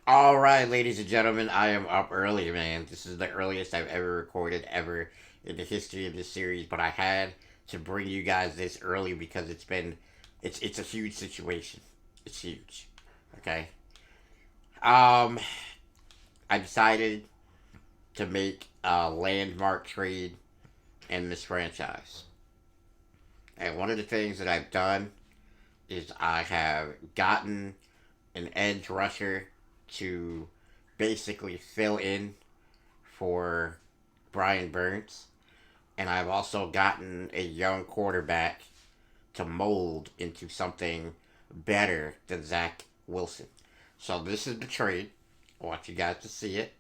All right, ladies and gentlemen, I am up early, man. This is the earliest I've ever recorded ever in the history of this series, but I had to bring you guys this early because it's a huge situation. It's huge. Okay. Um, I decided to make a landmark trade in this franchise, and one of the things that I've done is I have gotten an edge rusher to basically fill in for Brian Burns, and I've also gotten a young quarterback to mold into something better than Zach Wilson. So this is the trade. I want you guys to see it.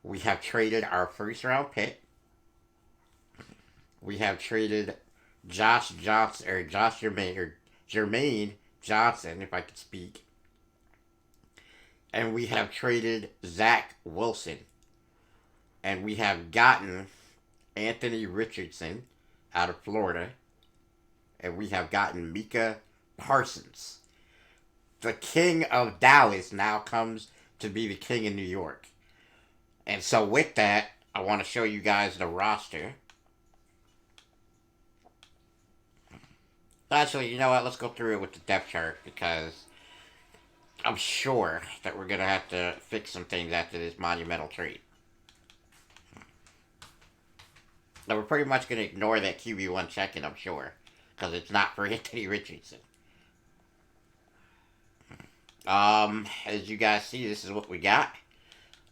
We have traded our first round pick. We have traded Josh Johnson or Josh Jermaine Johnson, if I could speak, and we have traded Zach Wilson, and we have gotten Anthony Richardson out of Florida, and we have gotten Micah Parsons. The king of Dallas now comes to be the king of New York. And so, with that, I want to show you guys the roster. Actually, you know what? Let's go through it with the depth chart because I'm sure that we're going to have to fix some things after this monumental trade. Now, we're pretty much going to ignore that QB1 check-in, I'm sure, because it's not for Anthony Richardson. As you guys see, this is what we got.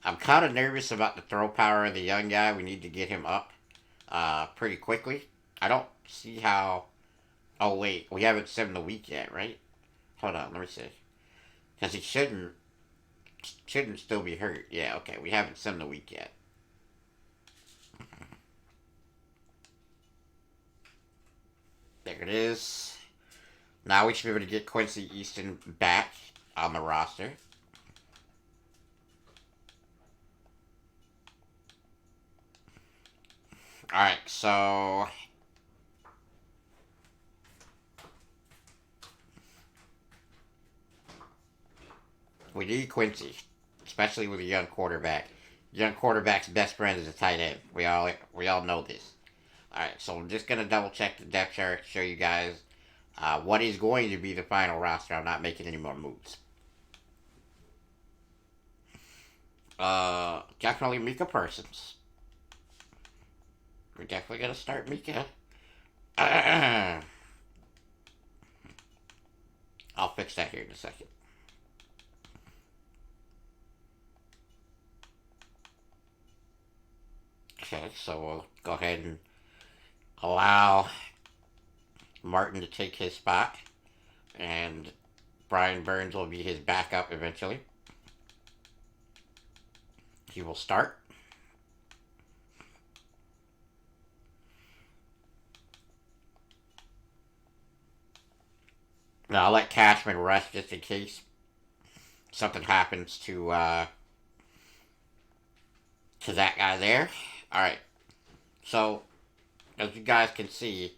I'm kind of nervous about the throw power of the young guy. We need to get him up pretty quickly. I don't see how. Oh wait, we haven't sent him the week yet, right? Hold on, let me see. Because he shouldn't still be hurt. Yeah, okay, we haven't sent him the week yet. There it is. Now we should be able to get Quincy Easton back on the roster. All right, so we need Quincy, especially with a young quarterback. Young quarterback's best friend is a tight end. We all know this. All right, so I'm just gonna double check the depth chart, show you guys what is going to be the final roster. I'm not making any more moves. Definitely Mika Parsons. We're definitely gonna start Mika. I'll fix that here in a second. Okay, so we'll go ahead and allow Martin to take his spot, and Brian Burns will be his backup eventually. He will start. Now I'll let Cashman rest just in case something happens to that guy there. All right. So as you guys can see,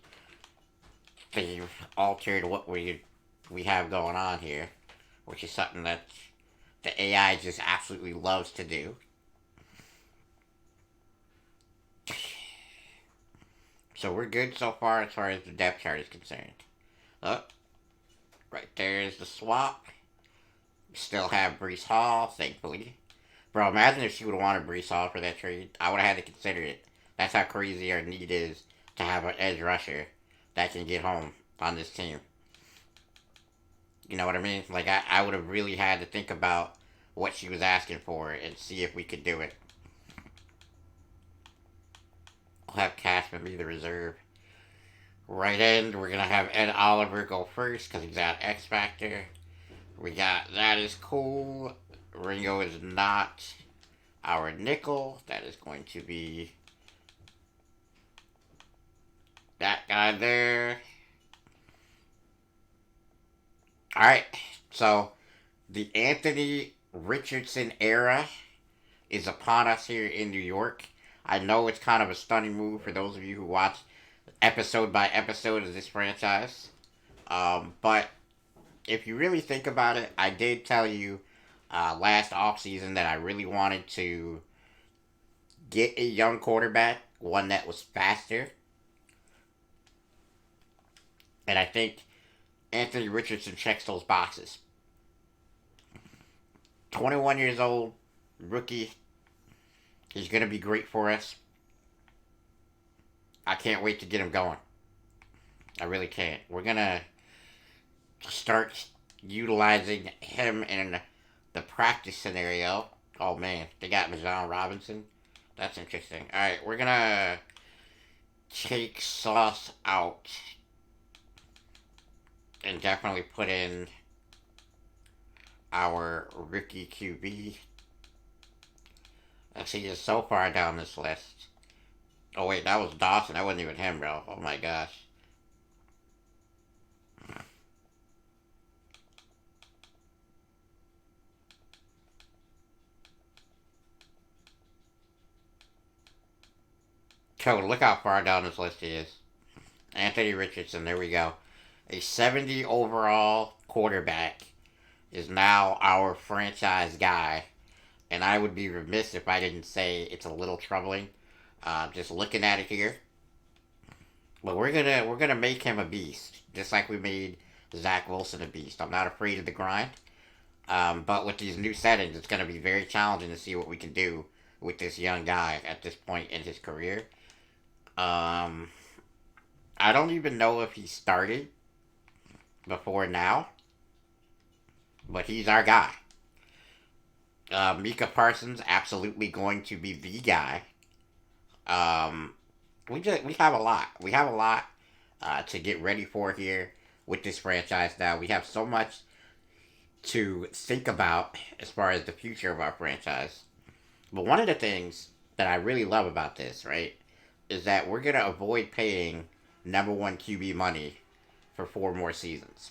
they've altered what we have going on here, which is something that the AI just absolutely loves to do. So we're good so far as the depth chart is concerned. Oh, right there is the swap. We still have Brees Hall, thankfully. Bro, imagine if she would have wanted Brees Hall for that trade. I would have had to consider it. That's how crazy our need is to have an edge rusher that can get home on this team. You know what I mean? Like, I would have really had to think about what she was asking for and see if we could do it. We'll have Cashman be the reserve. Right end, we're going to have Ed Oliver go first because he's at X Factor. We got That Is Cool. Ringo is not our nickel. That is going to be that guy there. Alright, so the Anthony Richardson era is upon us here in New York. I know it's kind of a stunning move for those of you who watch episode by episode of this franchise. But if you really think about it, I did tell you last offseason that I really wanted to get a young quarterback, one that was faster. And I think Anthony Richardson checks those boxes. 21 years old, rookie. He's going to be great for us. I can't wait to get him going. I really can't. We're going to start utilizing him in the practice scenario. Oh man, they got Majon Robinson. That's interesting. Alright, we're going to take Sauce out and definitely put in our rookie QB. Let's see, just so far down this list. Oh wait, that was Dawson. That wasn't even him, bro. Oh my gosh. Code, look how far down this list he is. Anthony Richardson, there we go. A 70 overall quarterback is now our franchise guy. And I would be remiss if I didn't say it's a little troubling. Just looking at it here. But we're gonna make him a beast. Just like we made Zach Wilson a beast. I'm not afraid of the grind. But with these new settings, it's going to be very challenging to see what we can do with this young guy at this point in his career. Um, I don't even know if he started before now, but he's our guy. Mika Parsons absolutely going to be the guy. Um, we have a lot. We have a lot to get ready for here with this franchise now. We have so much to think about as far as the future of our franchise. But one of the things that I really love about this, right, is that we're going to avoid paying number one QB money for 4 more seasons.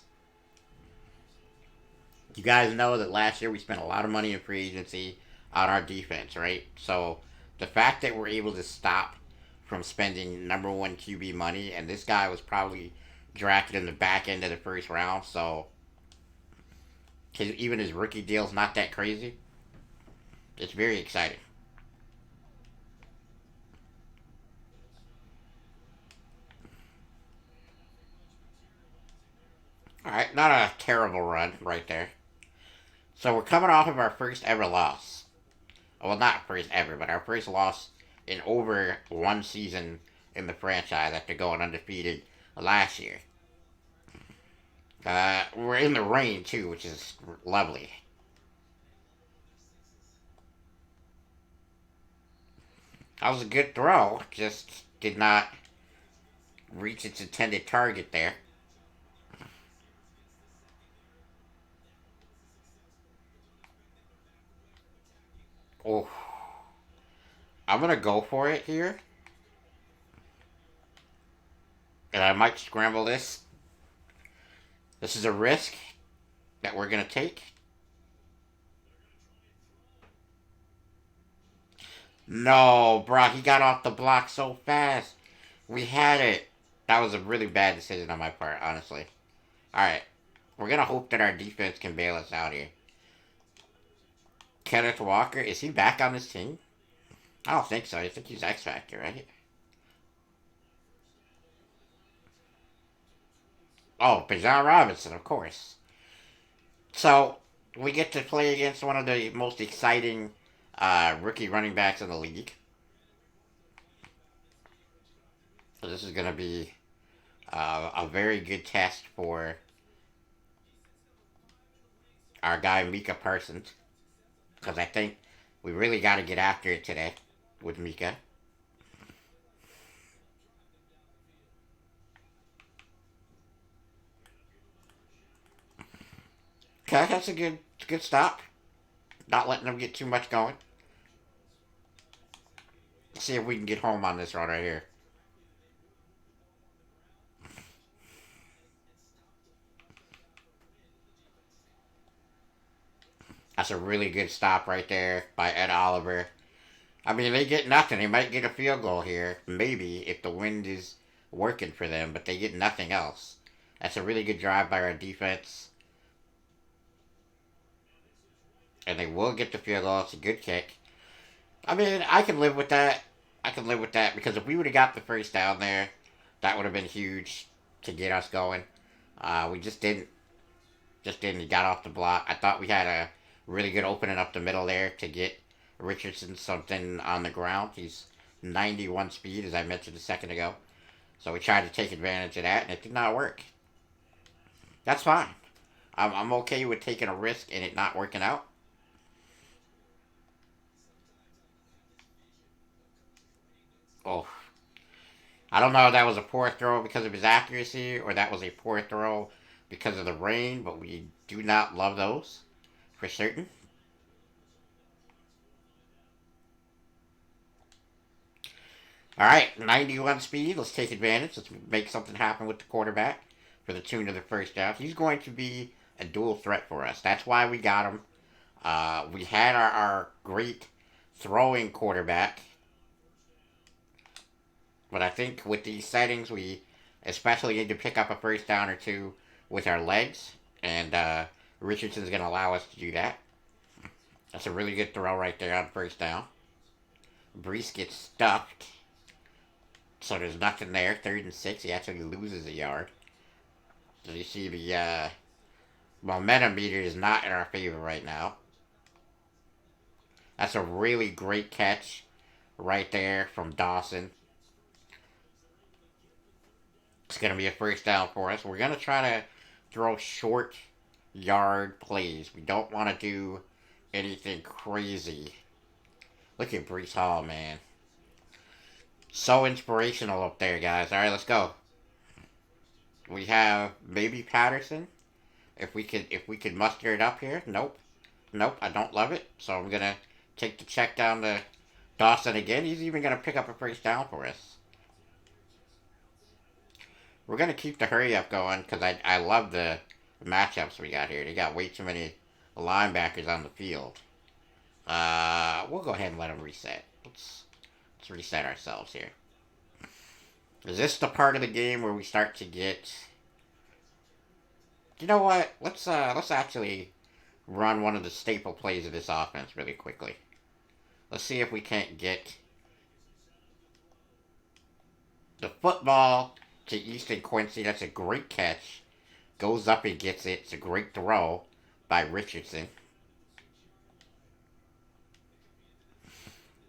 You guys know that last year we spent a lot of money in free agency on our defense, right? So the fact that we're able to stop from spending number one QB money, and this guy was probably drafted in the back end of the first round, so even his rookie deal's not that crazy. It's very exciting. All right, not a terrible run right there. So we're coming off of our first ever loss. Well, not first ever, but our first loss in over one season in the franchise after going undefeated last year. We're in the rain too, which is lovely. That was a good throw, just did not reach its intended target there. Oh, I'm gonna go for it here, and I might scramble this. This is a risk that we're gonna take. No, bro, he got off the block so fast. We had it. That was a really bad decision on my part, honestly. All right, we're gonna hope that our defense can bail us out here. Kenneth Walker, is he back on this team? I don't think so. I think he's X Factor, right? Oh, Bijan Robinson, of course. So we get to play against one of the most exciting rookie running backs in the league. So this is going to be a very good test for our guy Mika Parsons, because I think we really got to get after it today with Mika. Okay, that's a good stop. Not letting them get too much going. Let's see if we can get home on this one right here. That's a really good stop right there by Ed Oliver. I mean, they get nothing. They might get a field goal here, maybe, if the wind is working for them, but they get nothing else. That's a really good drive by our defense. and they will get the field goal. It's a good kick. I mean, I can live with that. I can live with that because if we would have got the first down there, that would have been huge to get us going. We just didn't. Just didn't. He got off the block. I thought we had a really good opening up the middle there to get Richardson something on the ground. He's 91 speed, as I mentioned a second ago. So we tried to take advantage of that, and it did not work. That's fine. I'm okay with taking a risk and it not working out. Oh, I don't know if that was a poor throw because of his accuracy or that was a poor throw because of the rain, but we do not love those for certain. All right, 91 speed. Let's take advantage. Let's make something happen with the quarterback for the tune of the first down. He's going to be a dual threat for us. That's why we got him. We had our great throwing quarterback, but I think with these settings, we especially need to pick up a first down or two with our legs, and Richardson's going to allow us to do that. That's a really good throw right there on first down. Brees gets stuffed, so there's nothing there. 3rd and 6, he actually loses a yard. So you see the momentum meter is not in our favor right now. That's a really great catch right there from Dawson. It's going to be a first down for us. We're going to try to throw short yard plays. We don't want to do anything crazy. Look at Brees Hall, man. So inspirational up there, guys. All right, let's go. We have maybe Patterson. If we could muster it up here. Nope. Nope, I don't love it. So I'm gonna take the check down to Dawson again. He's even gonna pick up a first down for us. We're gonna keep the hurry up going because I love the matchups we got here. They got way too many linebackers on the field. We'll go ahead and let them reset. Let's reset ourselves here. Is this the part of the game where we start to get? You know what? Let's actually run one of the staple plays of this offense really quickly. Let's see if we can't get the football to Easton Quincy. That's a great catch. Goes up and gets it. It's a great throw by Richardson.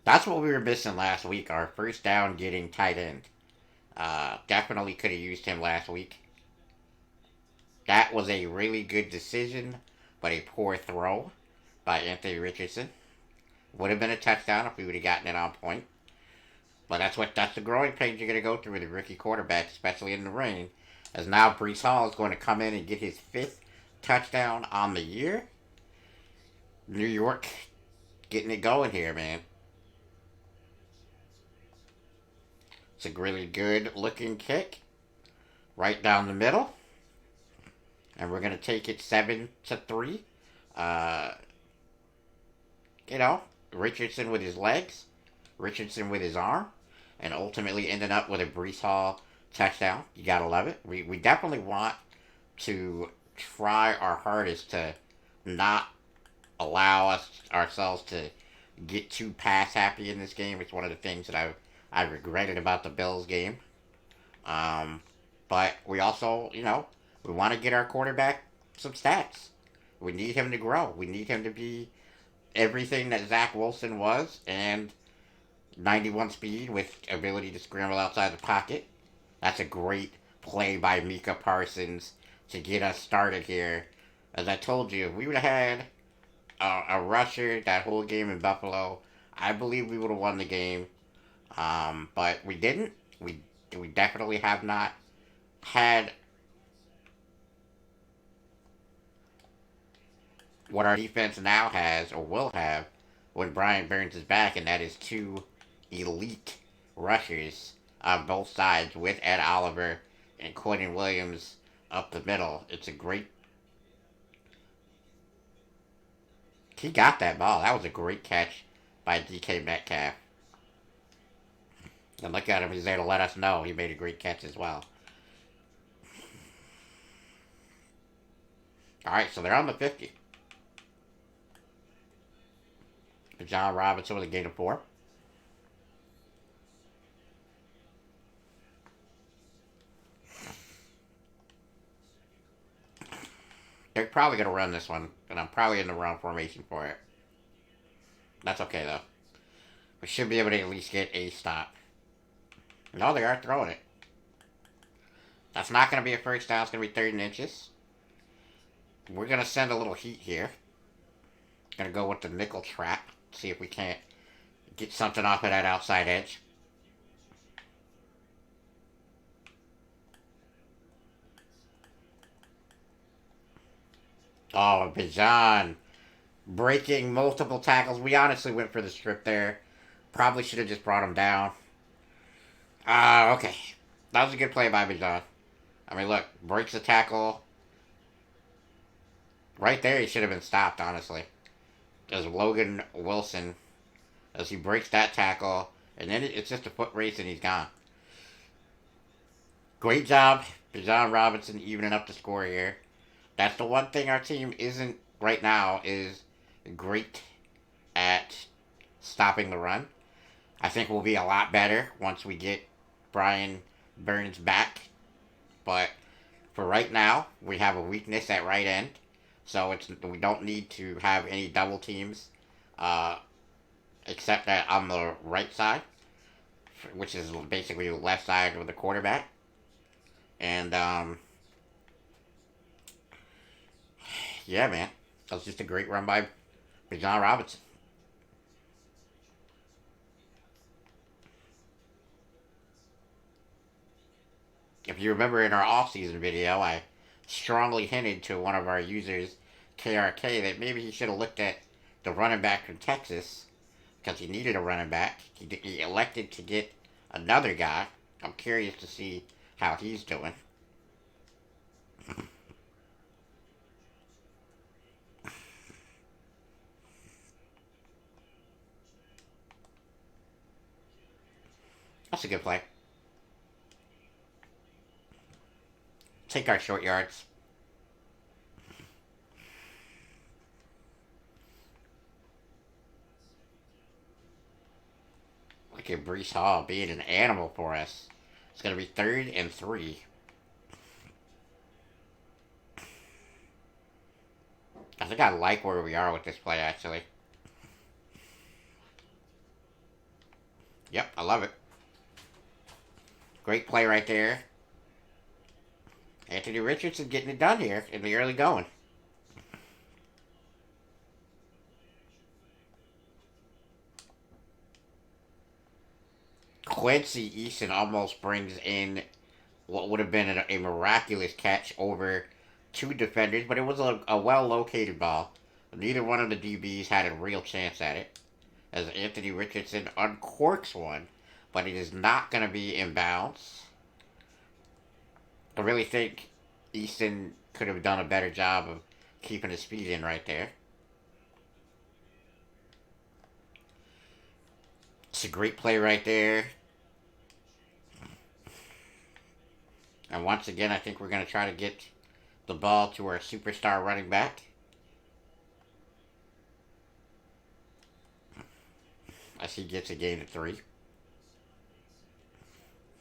That's what we were missing last week. Our first down getting tight end. Definitely could have used him last week. That was a really good decision, but a poor throw by Anthony Richardson. Would have been a touchdown if we would have gotten it on point. But that's the growing pains you're gonna go through with a rookie quarterback, especially in the rain. As now Brees Hall is going to come in and get his 5th touchdown on the year. New York getting it going here, man. It's a really good looking kick. Right down the middle. And we're going to take it 7-3. Uh, you know, Richardson with his legs. Richardson with his arm. And ultimately ended up with a Brees Hall touchdown. You got to love it. We definitely want to try our hardest to not allow ourselves to get too pass happy in this game. It's one of the things that I regretted about the Bills game. But we also, we want to get our quarterback some stats. We need him to grow. We need him to be everything that Zach Wilson was and 91 speed with ability to scramble outside the pocket. That's a great play by Micah Parsons to get us started here. As I told you, if we would have had a rusher that whole game in Buffalo, I believe we would have won the game. But we didn't. We definitely have not had what our defense now has or will have when Brian Burns is back, and that is 2 elite rushers on both sides with Ed Oliver and Quentin Williams up the middle. It's a great. He got that ball. That was a great catch by DK Metcalf. And look at him. He's there to let us know he made a great catch as well. All right, so they're on the 50. John Robinson with a gain of 4. They're probably going to run this one, and I'm probably in the wrong formation for it. That's okay, though. We should be able to at least get a stop. No, they are throwing it. That's not going to be a first down. It's going to be 3rd and inches. We're going to send a little heat here. Going to go with the nickel trap. See if we can't get something off of that outside edge. Oh, Bijan breaking multiple tackles. We honestly went for the strip there. Probably should have just brought him down. Okay. That was a good play by Bijan. I mean, look, breaks the tackle. Right there, he should have been stopped, honestly. As Logan Wilson, as he breaks that tackle, and then it's just a foot race and he's gone. Great job, Bijan Robinson, evening up the score here. That's the one thing our team isn't right now is great at stopping the run. I think we'll be a lot better once we get Brian Burns back. But for right now, we have a weakness at right end. So we don't need to have any double teams except that on the right side, which is basically the left side of the quarterback. And, yeah, man. That was just a great run by John Robinson. If you remember in our off-season video, I strongly hinted to one of our users, KRK, that maybe he should have looked at the running back from Texas because he needed a running back. He elected to get another guy. I'm curious to see how he's doing. That's a good play. Take our short yards. Look at Brees Hall being an animal for us. It's going to be 3rd and 3. I think I like where we are with this play, actually. Yep, I love it. Great play right there. Anthony Richardson getting it done here in the early going. Quincy Easton almost brings in what would have been a miraculous catch over 2 defenders, but it was a well-located ball. Neither one of the DBs had a real chance at it, as Anthony Richardson uncorks one, but it is not going to be in bounds. I really think Easton could have done a better job of keeping his feet in right there. It's a great play right there. And once again, I think we're going to try to get the ball to our superstar running back. As he gets a gain of 3.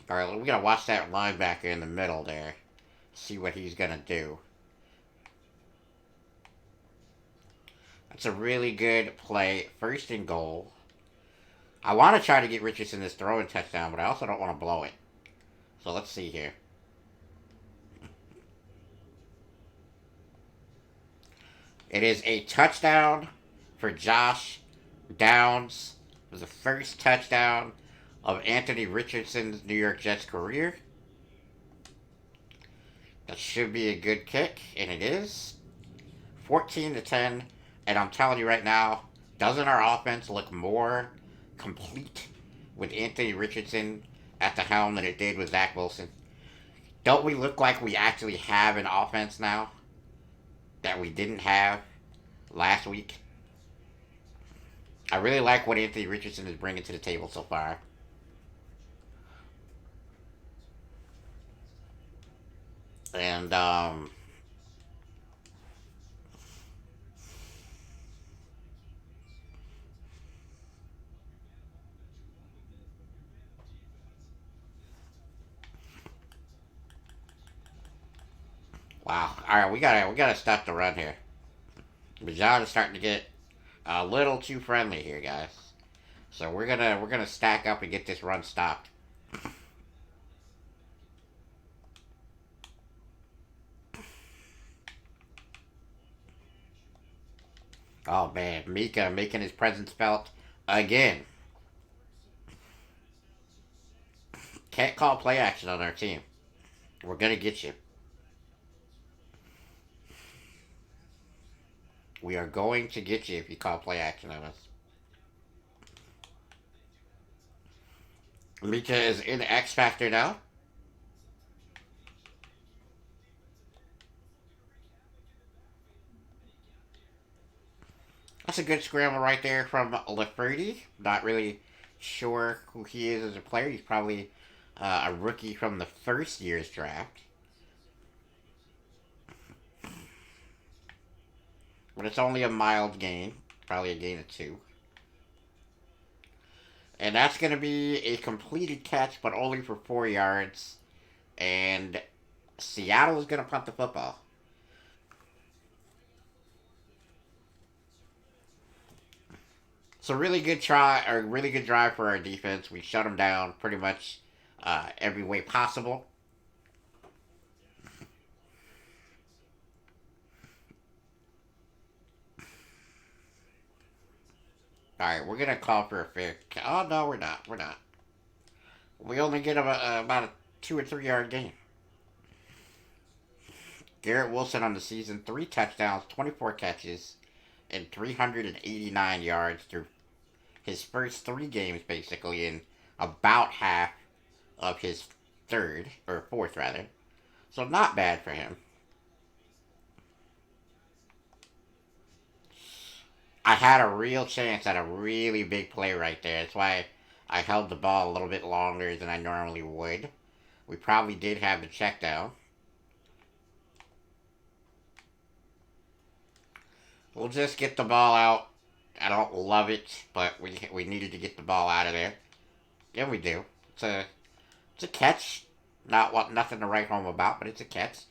Alright, we got to watch that linebacker in the middle there. See what he's going to do. That's a really good play. 1st and goal. I want to try to get Richardson this throwing touchdown, but I also don't want to blow it. So let's see here. It is a touchdown for Josh Downs. It was the first touchdown of Anthony Richardson's New York Jets career. That should be a good kick, and it is. 14-10, and I'm telling you right now, doesn't our offense look more complete with Anthony Richardson at the helm than it did with Zach Wilson? Don't we look like we actually have an offense now that we didn't have last week? I really like what Anthony Richardson is bringing to the table so far. And, Wow. All right, we gotta stop the run here. Bijan is starting to get a little too friendly here, guys. So we're gonna stack up and get this run stopped. Oh man, Mika making his presence felt again. Can't call play action on our team. We're gonna get you. We are going to get you if you call play action on us. Mika is in X Factor now. That's a good scramble right there from Lafredi. Not really sure who he is as a player. He's probably a rookie from the first year's draft. But it's only a mild gain. Probably a gain of two. And that's going to be a completed catch, but only for 4 yards. And Seattle is going to punt the football. So really good try, or really good drive for our defense. We shut them down pretty much every way possible. All right, we're gonna call for a fair. Oh no, we're not. We're not. We only get about a 2 or 3 yard gain. Garrett Wilson on the season, 3 touchdowns, 24 catches, and 389 yards through his first 3 games, basically, in about half of his third or fourth rather. So not bad for him. I had a real chance at a really big play right there. That's why I held the ball a little bit longer than I normally would. We probably did have the check down. We'll just get the ball out. I don't love it, but we needed to get the ball out of there. Yeah, we do. It's a catch. Not what nothing to write home about, but it's a catch.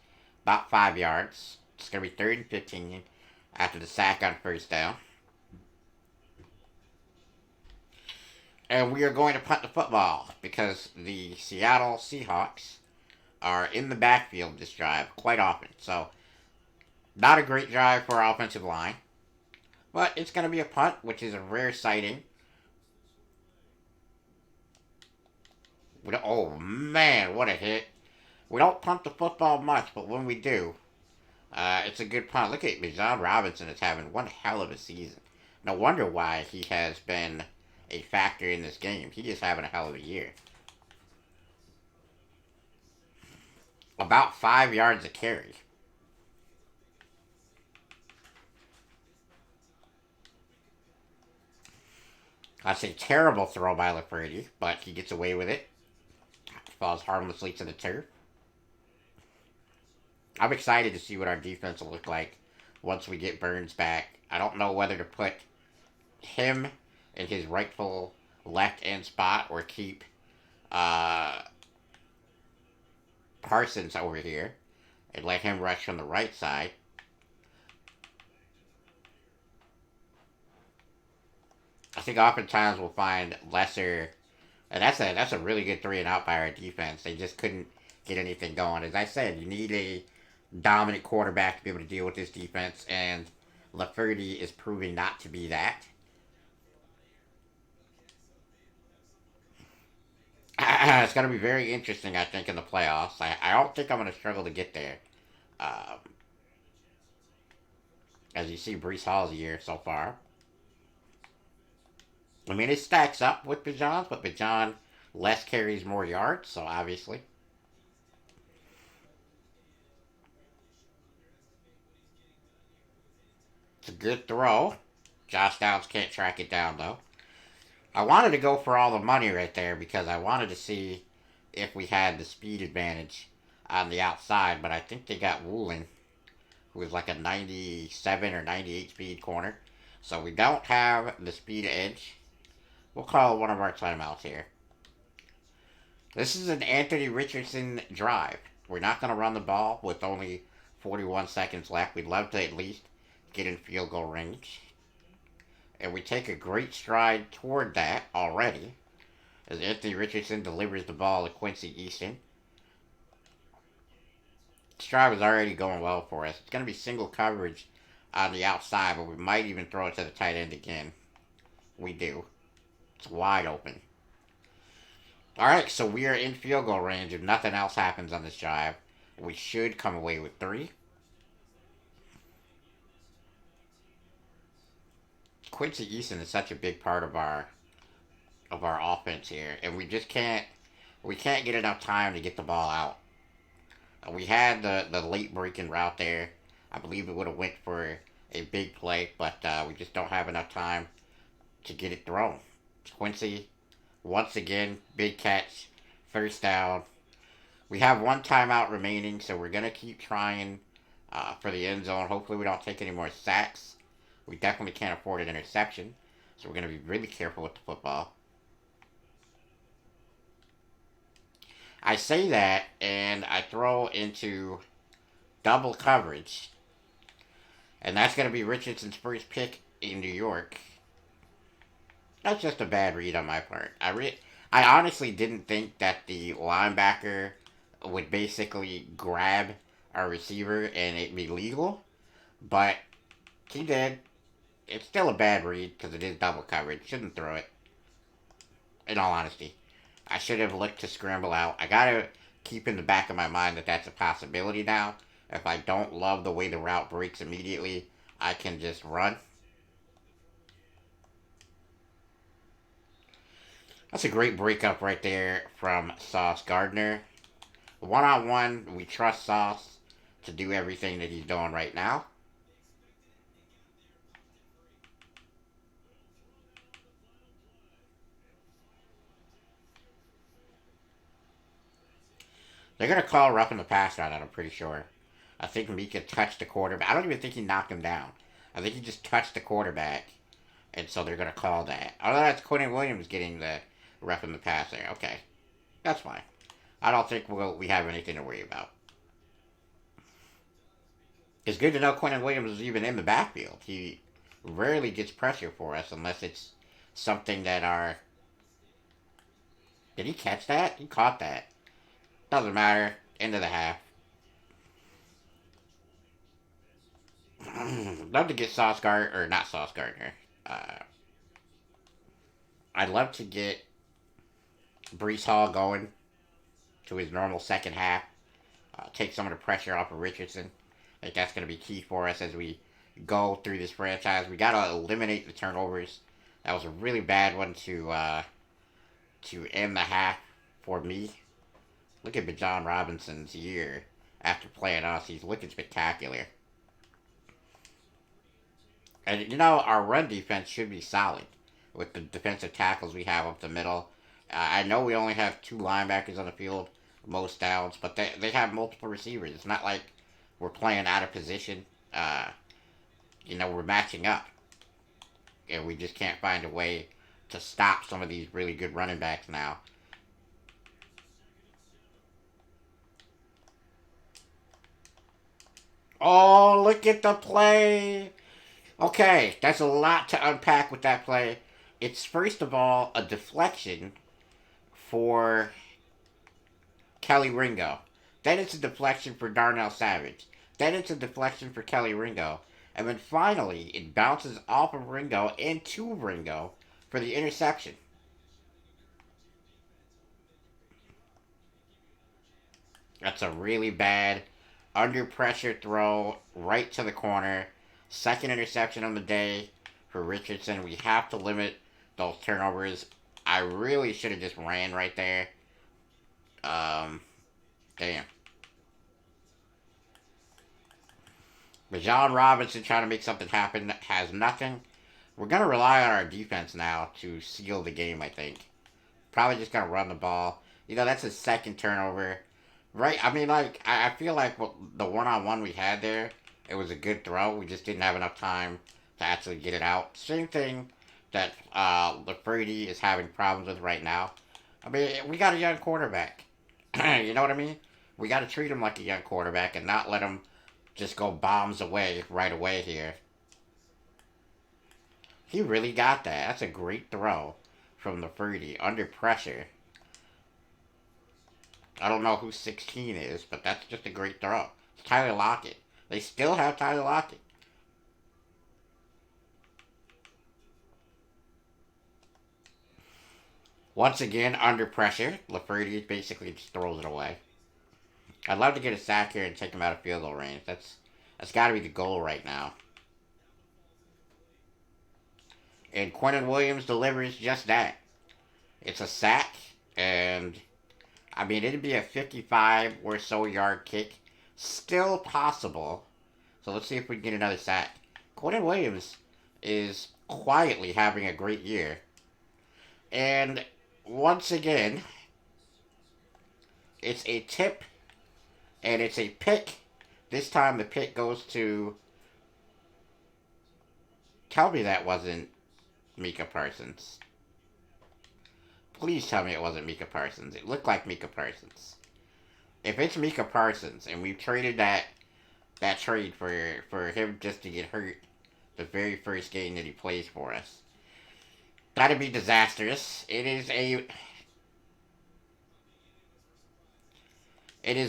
About 5 yards. It's gonna be 3rd and 15 after the sack on first down. And we are going to punt the football because the Seattle Seahawks are in the backfield this drive quite often. So, not a great drive for our offensive line. But it's going to be a punt, which is a rare sighting. Oh, man, what a hit. We don't punt the football much, but when we do, it's a good punt. Look at Bijan Robinson is having one hell of a season. No wonder why he has been a factor in this game. He is having a hell of a year. About 5 yards a carry. That's a terrible throw by LaFredi, but he gets away with it. Falls harmlessly to the turf. I'm excited to see what our defense will look like once we get Burns back. I don't know whether to put him in his rightful left end spot or keep uh, Parsons over here and let him rush from the right side. I think oftentimes we'll find lesser, and that's a really good 3 and out by our defense. They just couldn't get anything going. As I said, you need a dominant quarterback to be able to deal with this defense, and LaFerty is proving not to be that. It's going to be very interesting, I think, in the playoffs. I don't think I'm going to struggle to get there. Um, as you see, Brees Hall's year so far. I mean, it stacks up with Bijan's, but Bijan less carries, more yards, so obviously. It's a good throw. Josh Downs can't track it down, though. I wanted to go for all the money right there because I wanted to see if we had the speed advantage on the outside, but I think they got Woolen, who is like a 97 or 98 speed corner. So we don't have the speed edge. We'll call one of our timeouts here. This is an Anthony Richardson drive. We're not going to run the ball with only 41 seconds left. We'd love to at least get in field goal range. And we take a great stride toward that already. As Anthony Richardson delivers the ball to Quincy Easton. This drive is already going well for us. It's going to be single coverage on the outside, but we might even throw it to the tight end again. We do. It's wide open. Alright, so we are in field goal range. If nothing else happens on this drive, we should come away with 3. Quincy Easton is such a big part of our offense here, and we can't get enough time to get the ball out. We had the late breaking route there. I believe it would have went for a big play, but we just don't have enough time to get it thrown. Quincy, once again, big catch, first down. We have 1 timeout remaining, so we're gonna keep trying for the end zone. Hopefully, we don't take any more sacks. We definitely can't afford an interception, so we're gonna be really careful with the football. I say that, and I throw into double coverage. And that's going to be Richardson's first pick in New York. That's just a bad read on my part. I honestly didn't think that the linebacker would basically grab our receiver and it be legal. But he did. It's still a bad read because it is double coverage. Shouldn't throw it. In all honesty. I should have looked to scramble out. I gotta keep in the back of my mind that that's a possibility now. If I don't love the way the route breaks immediately, I can just run. That's a great breakup right there from Sauce Gardner. One-on-one, we trust Sauce to do everything that he's doing right now. They're going to call roughing the passer on that, I'm pretty sure. I think Mika touched the quarterback. I don't even think he knocked him down. I think he just touched the quarterback. And so they're going to call that. Oh, that's Quentin Williams getting the roughing the passer. Okay. That's fine. I don't think we have anything to worry about. It's good to know Quentin Williams is even in the backfield. He rarely gets pressure for us unless it's something that our... Did he catch that? He caught that. Doesn't matter. End of the half. Love to get Sauce Gardner, or not Sauce Gardner. I'd love to get Brees Hall going to his normal second half. Take some of the pressure off of Richardson. I think that's going to be key for us as we go through this franchise. We got to eliminate the turnovers. That was a really bad one to end the half for me. Look at Bijan Robinson's year after playing us. He's looking spectacular. And, you know, our run defense should be solid with the defensive tackles we have up the middle. I know we only have 2 linebackers on the field, most downs, but they have multiple receivers. It's not like we're playing out of position. We're matching up. And we just can't find a way to stop some of these really good running backs now. Oh, look at the play. Okay, that's a lot to unpack with that play. It's first of all a deflection for Kelly Ringo. Then it's a deflection for Darnell Savage. Then it's a deflection for Kelly Ringo. And then finally, it bounces off of Ringo and to Ringo for the interception. That's a really bad under pressure throw right to the corner. Second interception on the day for Richardson. We have to limit those turnovers. I really should have just ran right there. Damn. Bijan Robinson trying to make something happen has nothing. We're going to rely on our defense now to seal the game, I think. Probably just going to run the ball. You know, that's his second turnover. Right? I mean, like, I feel like the one-on-one we had there, it was a good throw. We just didn't have enough time to actually get it out. Same thing that LaFredy is having problems with right now. I mean, we got a young quarterback. You know what I mean? We got to treat him like a young quarterback and not let him just go bombs away right away here. He really got that. That's a great throw from the 30 under pressure. I don't know who 16 is, but that's just a great throw. It's Tyler Lockett. They still have Tyler Lockett. Once again, under pressure, LaFerty basically just throws it away. I'd love to get a sack here and take him out of field goal range. That's got to be the goal right now. And Quentin Williams delivers just that. It's a sack, and I mean, it'd be a 55 or so yard kick. Still possible. So let's see if we can get another sack. Quentin Williams is quietly having a great year. And once again, it's a tip and it's a pick. This time the pick goes to. Tell me that wasn't Micah Parsons. Please tell me it wasn't Micah Parsons. It looked like Micah Parsons. If it's Micah Parsons and we've traded that trade for him just to get hurt the very first game that he plays for us, that'd be disastrous. It is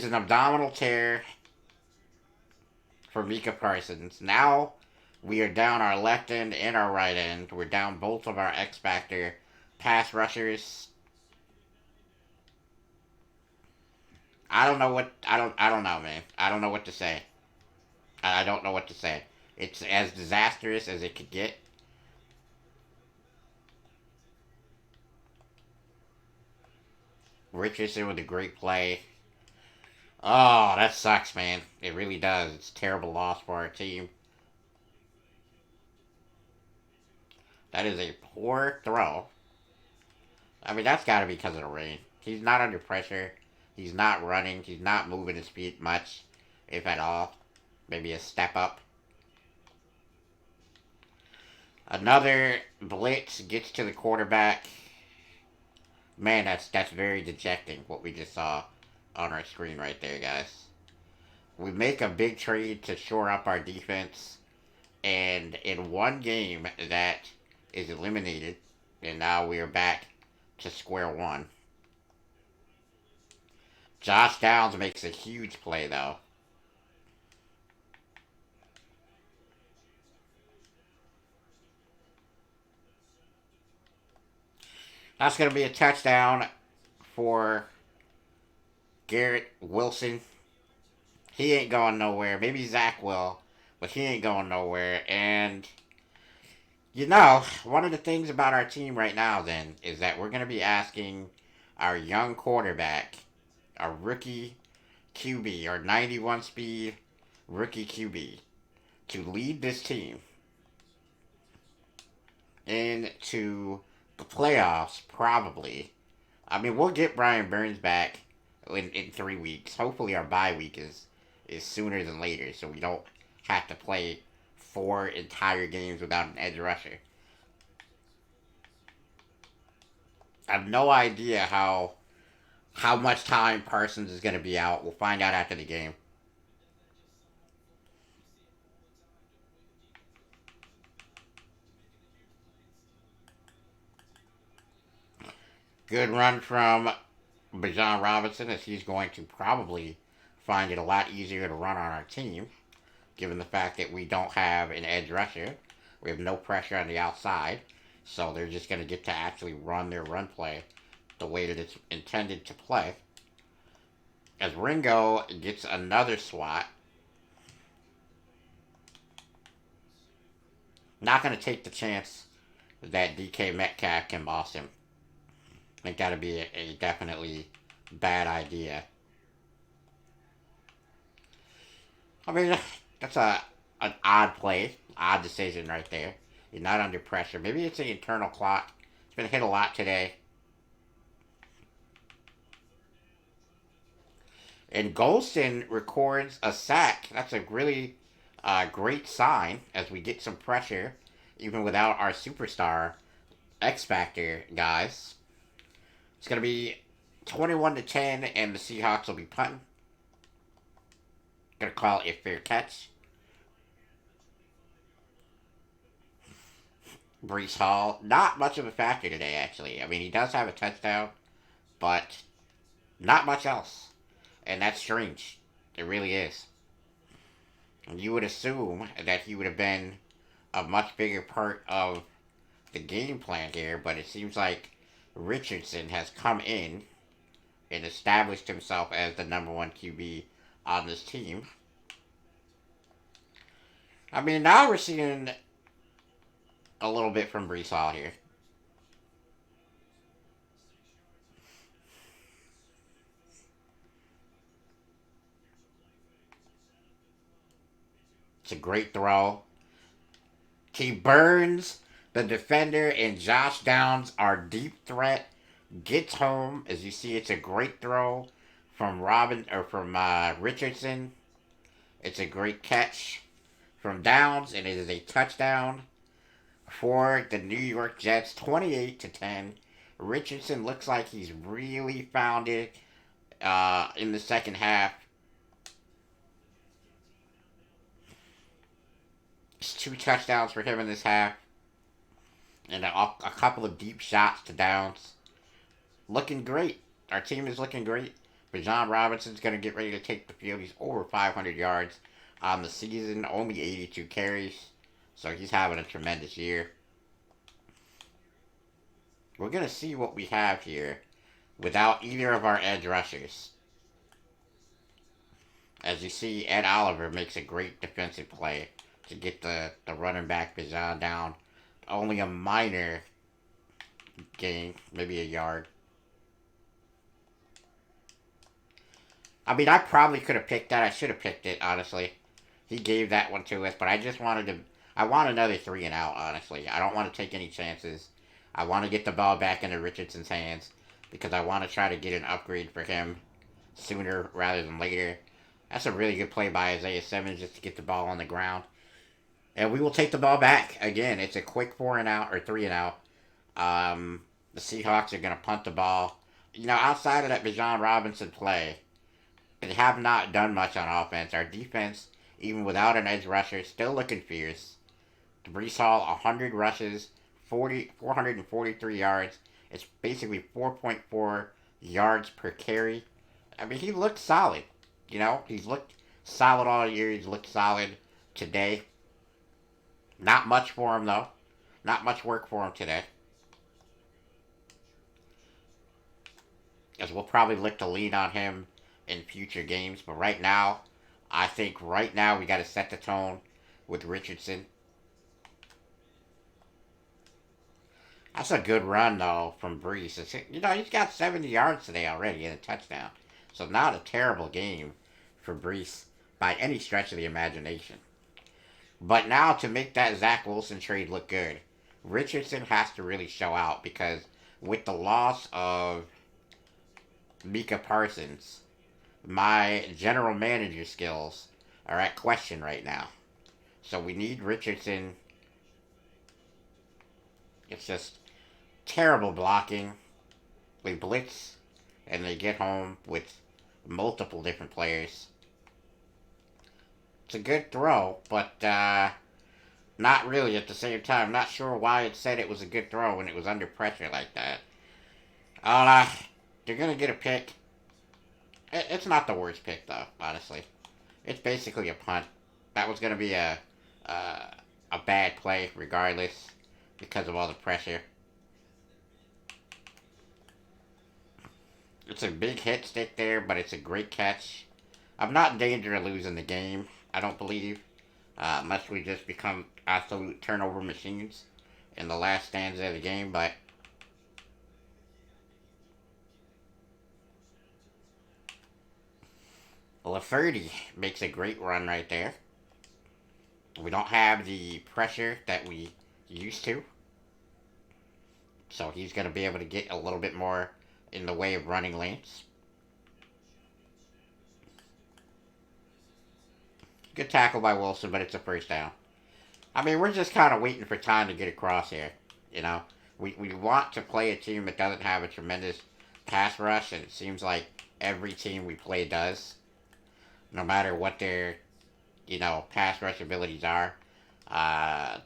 an abdominal tear for Micah Parsons. Now we are down our left end and our right end. We're down both of our X Factor pass rushers. I don't know, man. I don't know what to say. I don't know what to say. It's as disastrous as it could get. Richardson with a great play. Oh, that sucks, man. It really does. It's a terrible loss for our team. That is a poor throw. I mean, that's got to be because of the rain. He's not under pressure. He's not running. He's not moving his feet much, if at all. Maybe a step up. Another blitz gets to the quarterback. Man, that's very dejecting what we just saw on our screen right there, guys. We make a big trade to shore up our defense, and in one game that is eliminated, and now we are back to square one. Josh Downs makes a huge play, though. That's going to be a touchdown for Garrett Wilson. He ain't going nowhere. Maybe Zach will, but he ain't going nowhere. And, you know, one of the things about our team right now, then, is that we're going to be asking our young quarterback, our rookie QB, our 91 speed rookie QB, to lead this team into the playoffs, probably. I mean, we'll get Brian Burns back in 3 weeks. Hopefully, our bye week is sooner than later, so we don't have to play 4 entire games without an edge rusher. I have no idea how much time Parsons is going to be out. We'll find out after the game. Good run from Bijan Robinson, as he's going to probably find it a lot easier to run on our team, given the fact that we don't have an edge rusher. We have no pressure on the outside, so they're just going to get to actually run their run play the way that it's intended to play. As Ringo gets another swat, not going to take the chance that DK Metcalf can boss him. I think that'd be a definitely bad idea. I mean, that's an odd play, odd decision right there. You're not under pressure. Maybe it's the internal clock. It's been hit a lot today. And Golston records a sack. That's a really great sign as we get some pressure, even without our superstar X Factor guys. It's going to be 21-10, and the Seahawks will be punting. Gonna call it a fair catch. Brees Hall, not much of a factor today, actually. I mean, he does have a touchdown, but not much else. And that's strange. It really is. And you would assume that he would have been a much bigger part of the game plan here, but it seems like Richardson has come in and established himself as the number one QB on this team. I mean, now we're seeing a little bit from Brees Hall here. It's a great throw. He burns the defender, and Josh Downs, our deep threat, gets home. As you see, it's a great throw from Richardson. It's a great catch from Downs, and it is a touchdown for the New York Jets, 28-10. Richardson looks like he's really found it in the second half. It's 2 touchdowns for him in this half, and a couple of deep shots to Downs. Looking great. Our team is looking great. But John Robinson's going to get ready to take the field. He's over 500 yards on the season, only 82 carries. So he's having a tremendous year. We're going to see what we have here without either of our edge rushers. As you see, Ed Oliver makes a great defensive play to get the running back Bijan down. Only a minor gain, maybe a yard. I mean, I probably could have picked that. I should have picked it, honestly. He gave that one to us, but I just wanted to... I want another 3 and out, honestly. I don't want to take any chances. I want to get the ball back into Richardson's hands because I want to try to get an upgrade for him sooner rather than later. That's a really good play by Isaiah Simmons just to get the ball on the ground. And we will take the ball back. Again, it's a quick 4 and out or 3 and out. The Seahawks are going to punt the ball. You know, outside of that Bijan Robinson play, they have not done much on offense. Our defense, even without an edge rusher, still looking fierce. Brees Hall, 100 rushes, 443 yards. It's basically 4.4 yards per carry. I mean, he looked solid. You know, he's looked solid all year. He's looked solid today. Not much for him, though. Not much work for him today. As we'll probably look to lean on him in future games. But right now, I think right now we got to set the tone with Richardson. That's a good run, though, from Brees. You know, he's got 70 yards today already and a touchdown. So not a terrible game for Brees by any stretch of the imagination. But now to make that Zach Wilson trade look good, Richardson has to really show out because with the loss of Micah Parsons, my general manager skills are at question right now. So we need Richardson. It's just terrible blocking. We blitz and they get home with multiple different players. It's a good throw, but not really at the same time. Not sure why it said it was a good throw when it was under pressure like that. They're going to get a pick. It's not the worst pick, though, honestly. It's basically a punt. That was going to be a bad play, regardless, because of all the pressure. It's a big hit stick there, but it's a great catch. I'm not in danger of losing the game, I don't believe, unless we just become absolute turnover machines in the last stanza of the game, but LaFerty makes a great run right there. We don't have the pressure that we used to, so he's going to be able to get a little bit more in the way of running lanes. Good tackle by Wilson, but it's a first down. I mean, we're just kind of waiting for time to get across here. You know, we want to play a team that doesn't have a tremendous pass rush, and it seems like every team we play does. no matter what their pass rush abilities are.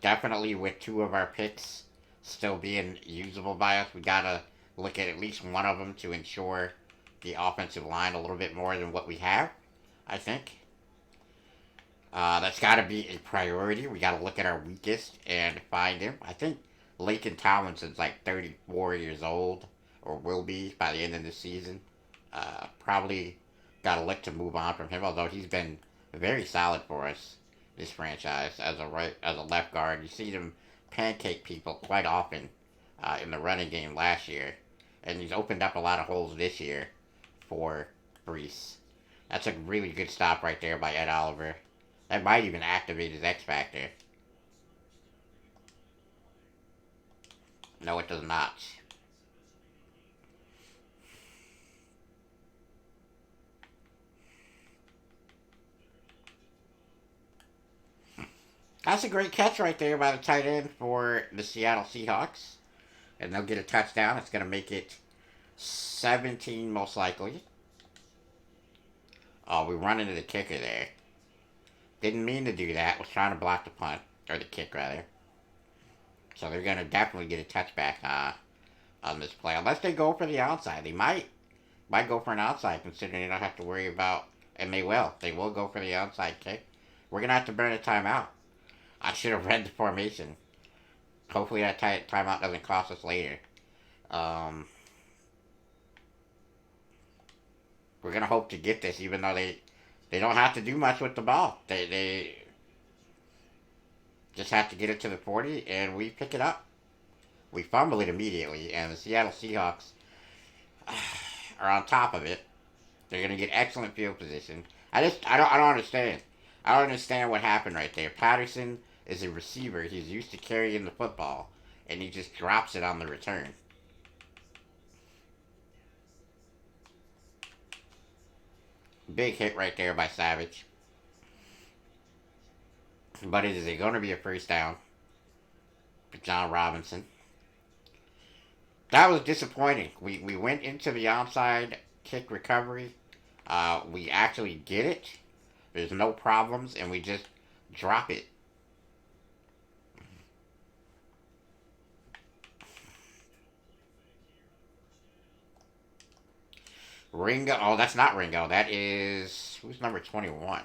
Definitely with two of our picks still being usable by us, we gotta look at least one of them to ensure the offensive line a little bit more than what we have. I think that's got to be a priority. We got to look at our weakest and find him. I think Lakin Tomlinson's like 34 years old, or will be by the end of the season. Probably got to look to move on from him, although he's been very solid for us this franchise as a left guard. You see him pancake people quite often in the running game last year, and he's opened up a lot of holes this year for Brees. That's a really good stop right there by Ed Oliver. That might even activate his X Factor. No, it does not. That's a great catch right there by the tight end for the Seattle Seahawks. And they'll get a touchdown. It's going to make it 17 most likely. Oh, we run into the kicker there. Didn't mean to do that. Was trying to block the punt. Or the kick, rather. So they're going to definitely get a touchback on this play. Unless they go for the outside. They might go for an outside, considering they don't have to worry about... And they will. They will go for the outside kick. We're going to have to burn a timeout. I should have read the formation. Hopefully that timeout doesn't cost us later. Um, we're going to hope to get this, even though they don't have to do much with the ball. They just have to get it to the 40, and we pick it up. We fumble it immediately, and the Seattle Seahawks are on top of it. They're going to get excellent field position. I don't understand. I don't understand what happened right there. Patterson is a receiver. He's used to carrying the football, and he just drops it on the return. Big hit right there by Savage. But it is going to be a first down for John Robinson. That was disappointing. We went into the onside kick recovery. We actually get it. There's no problems, and we just drop it. Ringo. Oh, that's not Ringo. That is... Who's number 21?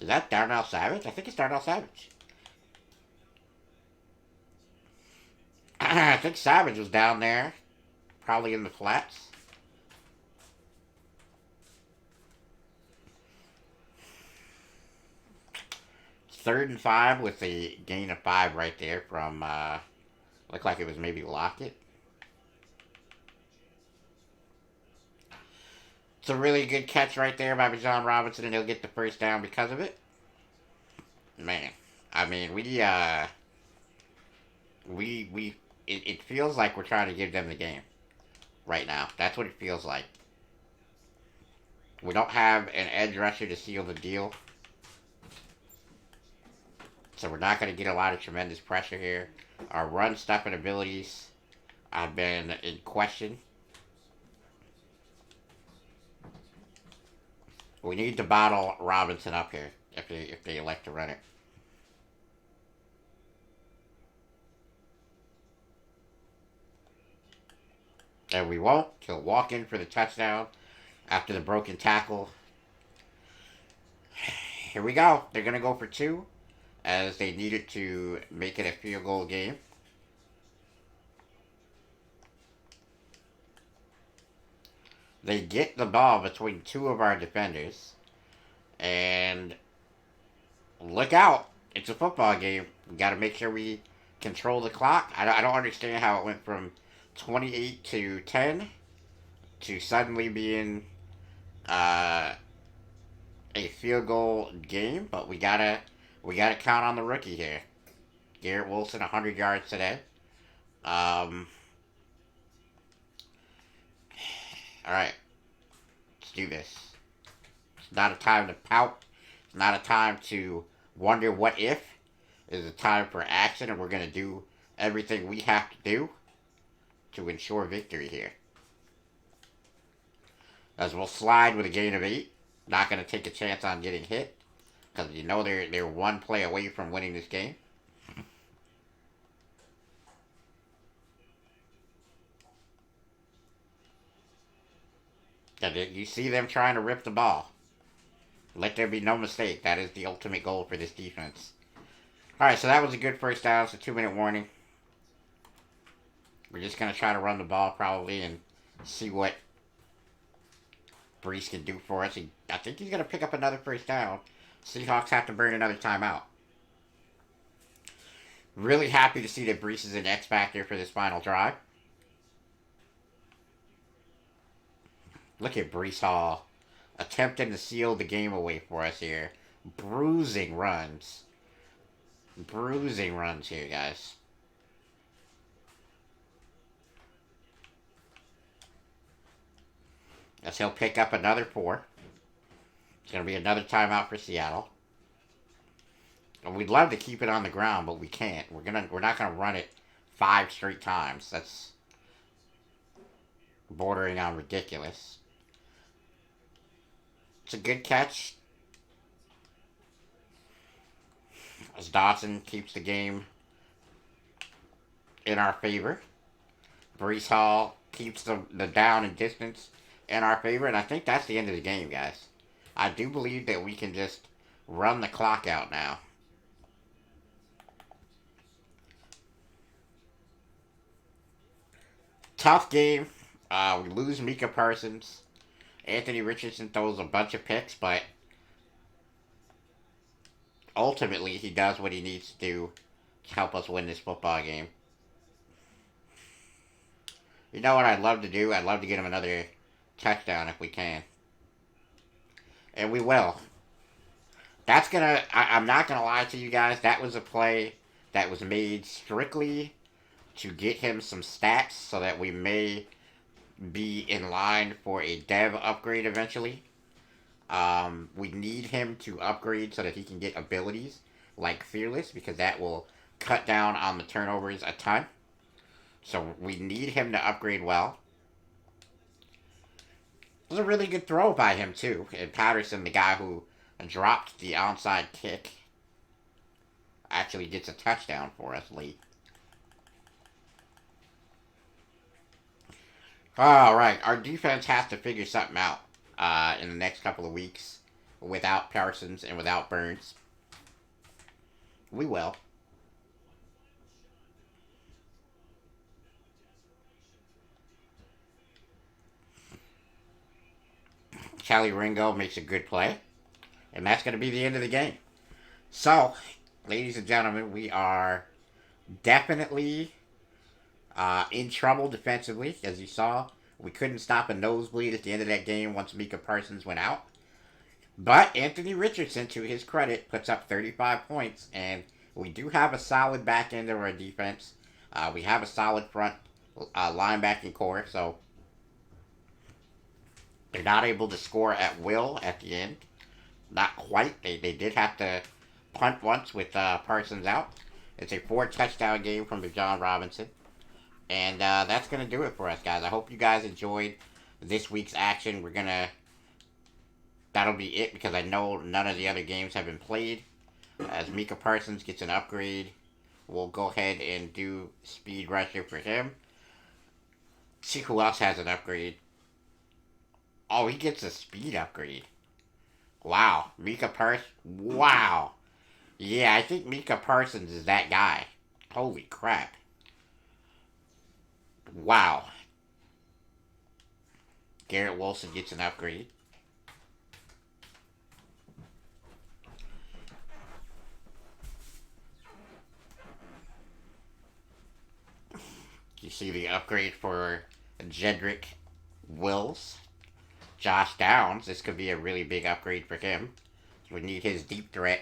Is that Darnell Savage? I think it's Darnell Savage. I think Savage was down there. Probably in the flats. Third and 5 with a gain of 5 right there from... looked like it was maybe Lockett. It's a really good catch right there by John Robinson, and he'll get the first down because of it. Man, I mean, it feels like we're trying to give them the game right now. That's what it feels like. We don't have an edge rusher to seal the deal, so we're not going to get a lot of tremendous pressure here. Our run stuffing abilities have been in question. We need to bottle Robinson up here if they elect to run it. And we won't. He'll walk in for the touchdown after the broken tackle. Here we go. They're going to go for 2 as they needed to make it a field goal game. They get the ball between 2 of our defenders. And look out. It's a football game. We got to make sure we control the clock. I don't understand how it went from 28 to 10 to suddenly being a field goal game, but we gotta count on the rookie here. Garrett Wilson, 100 yards today. All right, let's do this. It's not a time to pout. It's not a time to wonder what if. It's a time for action, and we're gonna do everything we have to do to ensure victory here. As we'll slide with a gain of 8. Not going to take a chance on getting hit. Because you know they're one play away from winning this game. And you see them trying to rip the ball. Let there be no mistake. That is the ultimate goal for this defense. Alright, so that was a good first down. It's a 2-minute warning. We're just going to try to run the ball probably and see what Brees can do for us. I think he's going to pick up another first down. Seahawks have to burn another timeout. Really happy to see that Brees is an X factor for this final drive. Look at Brees Hall attempting to seal the game away for us here. Bruising runs. Bruising runs here, guys. As he'll pick up another 4. It's going to be another timeout for Seattle. And we'd love to keep it on the ground, but we can't. We're not gonna run it 5 straight times. That's bordering on ridiculous. It's a good catch. As Dawson keeps the game in our favor. Brees Hall keeps the down and distance in our favor. And I think that's the end of the game, guys. I do believe that we can just run the clock out now. Tough game. We lose Micah Parsons. Anthony Richardson throws a bunch of picks, but ultimately he does what he needs to do to help us win this football game. You know what I'd love to do? I'd love to get him another touchdown if we can. And we will. I'm not gonna lie to you guys, that was a play that was made strictly to get him some stats so that we may be in line for a dev upgrade eventually. We need him to upgrade so that he can get abilities like Fearless, because that will cut down on the turnovers a ton. So we need him to upgrade well. It was a really good throw by him too. And Patterson, the guy who dropped the onside kick, actually gets a touchdown for us late. Alright, our defense has to figure something out in the next couple of weeks without Parsons and without Burns. We will. Kelly Ringo makes a good play. And that's going to be the end of the game. So, ladies and gentlemen, we are definitely in trouble defensively. As you saw, we couldn't stop a nosebleed at the end of that game once Micah Parsons went out. But Anthony Richardson, to his credit, puts up 35 points. And we do have a solid back end of our defense. We have a solid front linebacking core. So, they're not able to score at will at the end. Not quite. They did have to punt once with Parsons out. It's a 4-touchdown game from John Robinson. And that's going to do it for us, guys. I hope you guys enjoyed this week's action. That'll be it, because I know none of the other games have been played. As Micah Parsons gets an upgrade, we'll go ahead and do Speed Rusher for him. See who else has an upgrade. Oh, he gets a speed upgrade. Wow. Micah Parsons. Wow. Yeah, I think Micah Parsons is that guy. Holy crap. Wow. Garrett Wilson gets an upgrade. You see the upgrade for Jedrick Wills. Josh Downs, this could be a really big upgrade for him. We need his deep threat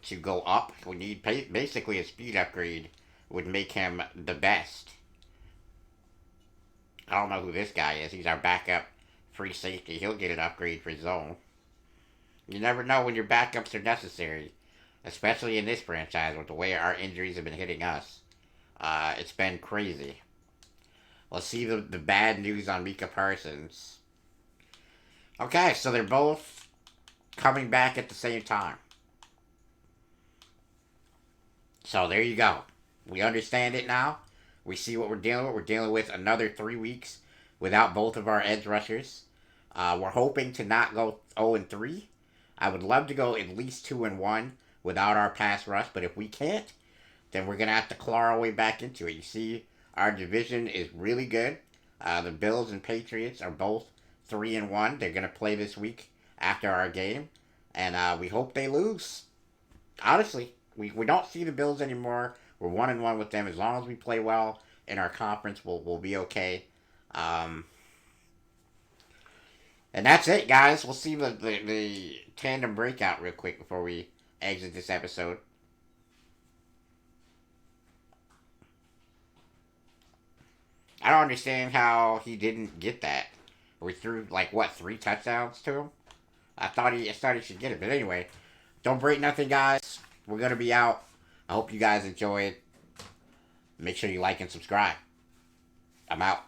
to go up. We need basically a speed upgrade would make him the best. I don't know who this guy is. He's our backup free safety. He'll get an upgrade for zone. You never know when your backups are necessary, especially in this franchise with the way our injuries have been hitting us. It's been crazy. Let's see the bad news on Micah Parsons. Okay, so they're both coming back at the same time. So there you go. We understand it now. We see what we're dealing with. We're dealing with another 3 weeks without both of our edge rushers. We're hoping to not go 0-3. I would love to go at least 2-1 without our pass rush, but if we can't, then we're gonna have to claw our way back into it. You see, our division is really good. The Bills and Patriots are both 3-1. They're gonna play this week after our game, and we hope they lose. Honestly, we don't see the Bills anymore. We're 1-1 with them. As long as we play well in our conference, we'll be okay. Um, and that's it, guys. We'll see the tandem breakout real quick before we exit this episode. I don't understand how he didn't get that. We threw like what 3 touchdowns to him. I thought he should get it, but anyway, don't break nothing, guys. We're gonna be out. I hope you guys enjoy it. Make sure you like and subscribe. I'm out.